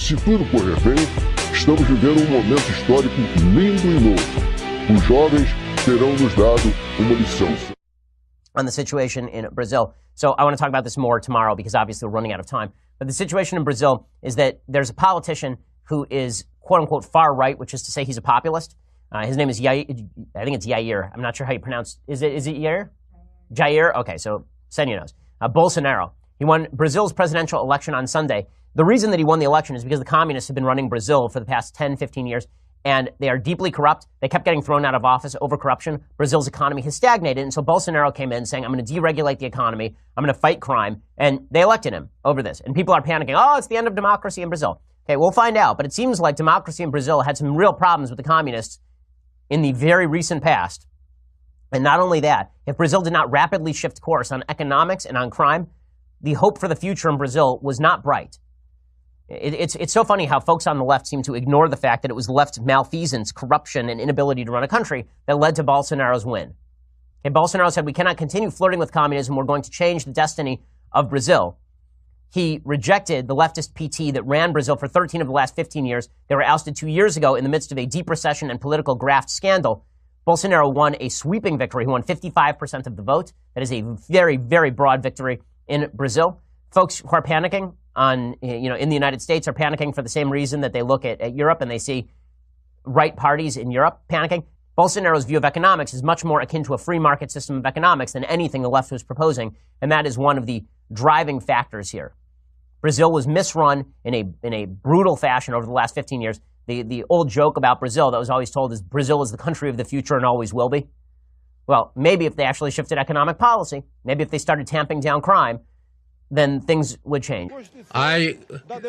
Se tudo correr bem, estamos vivendo um momento histórico lindo e novo. Os jovens terão nos dado uma lição. On the situation in Brazil. So I want to talk about this more tomorrow because obviously we're running out of time. But the situation in Brazil is that there's a politician who is quote-unquote far right, which is to say he's a populist. His name is Jair, I think it's Jair. I'm not sure how you pronounce it. Is it Jair? Jair? Okay, so Senya knows. Bolsonaro. He won Brazil's presidential election on Sunday. The reason that he won the election is because the communists have been running Brazil for the past 10, 15 years, and they are deeply corrupt. They kept getting thrown out of office over corruption. Brazil's economy has stagnated, and so Bolsonaro came in saying, I'm going to deregulate the economy, I'm going to fight crime, and they elected him over this. And people are panicking, oh, it's the end of democracy in Brazil. Okay, we'll find out, but it seems like democracy in Brazil had some real problems with the communists in the very recent past. And not only that, if Brazil did not rapidly shift course on economics and on crime, the hope for the future in Brazil was not bright. It's so funny how folks on the left seem to ignore the fact that it was the left's malfeasance, corruption, and inability to run a country that led to Bolsonaro's win. Okay, Bolsonaro said, we cannot continue flirting with communism. We're going to change the destiny of Brazil. He rejected the leftist PT that ran Brazil for 13 of the last 15 years. They were ousted 2 years ago in the midst of a deep recession and political graft scandal. Bolsonaro won a sweeping victory. He won 55% of the vote. That is a very, very broad victory in Brazil. Folks who are panicking in the United States are panicking for the same reason that they look at Europe and they see right parties in Europe panicking. Bolsonaro's view of economics is much more akin to a free market system of economics than anything the left was proposing, and that is one of the driving factors here. Brazil was misrun in a brutal fashion over the last 15 years. The old joke about Brazil that was always told is Brazil is the country of the future and always will be. Well, maybe if they actually shifted economic policy, maybe if they started tamping down crime, then things would change. I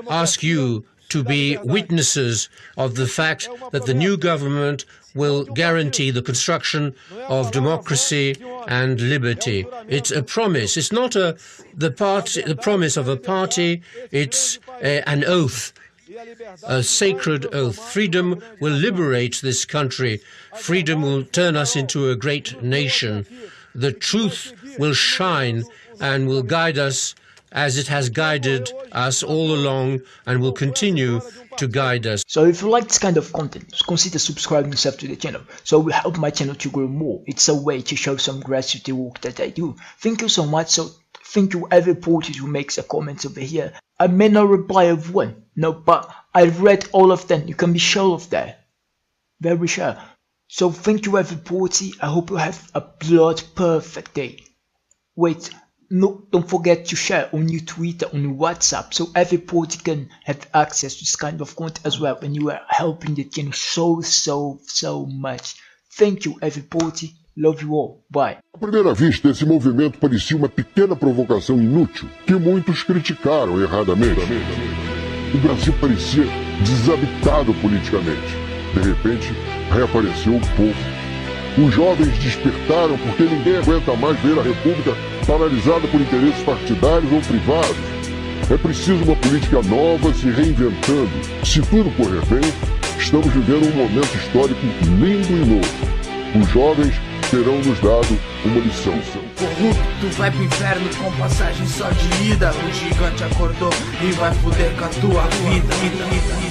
ask you to be witnesses of the fact that the new government will guarantee the construction of democracy and liberty. It's a promise. It's not the promise of a party. It's an oath, a sacred oath. Freedom will liberate this country. Freedom will turn us into a great nation. The truth will shine and will guide us as it has guided us all along and will continue to guide us. So if you like this kind of content, consider subscribing yourself to the channel. So it will help my channel to grow more. It's a way to show some gratitude to the work that I do. Thank you so much. So thank you every porter who makes a comment over here. I may not reply of one, no, but I read all of them. You can be sure of that. Very sure. So thank you every porter. I hope you have a blood perfect day. Wait. No, don't forget to share on your Twitter, on your WhatsApp, so every porter can have access to this kind of content as well, and you are helping the channel so much. Thank you, every porter. Love you all. Bye. À primeira vista, esse movimento parecia uma pequena provocação inútil, que muitos criticaram erradamente. O Brasil parecia desabitado politicamente. De repente, reapareceu o povo. Os jovens despertaram porque ninguém aguenta mais ver a República paralisada por interesses partidários ou privados. É preciso uma política nova se reinventando. Se tudo correr bem, estamos vivendo um momento histórico lindo e novo. Os jovens terão nos dado uma lição. Corrupto vai pro inferno com passagem só de ida. O gigante acordou e vai foder com a tua vida.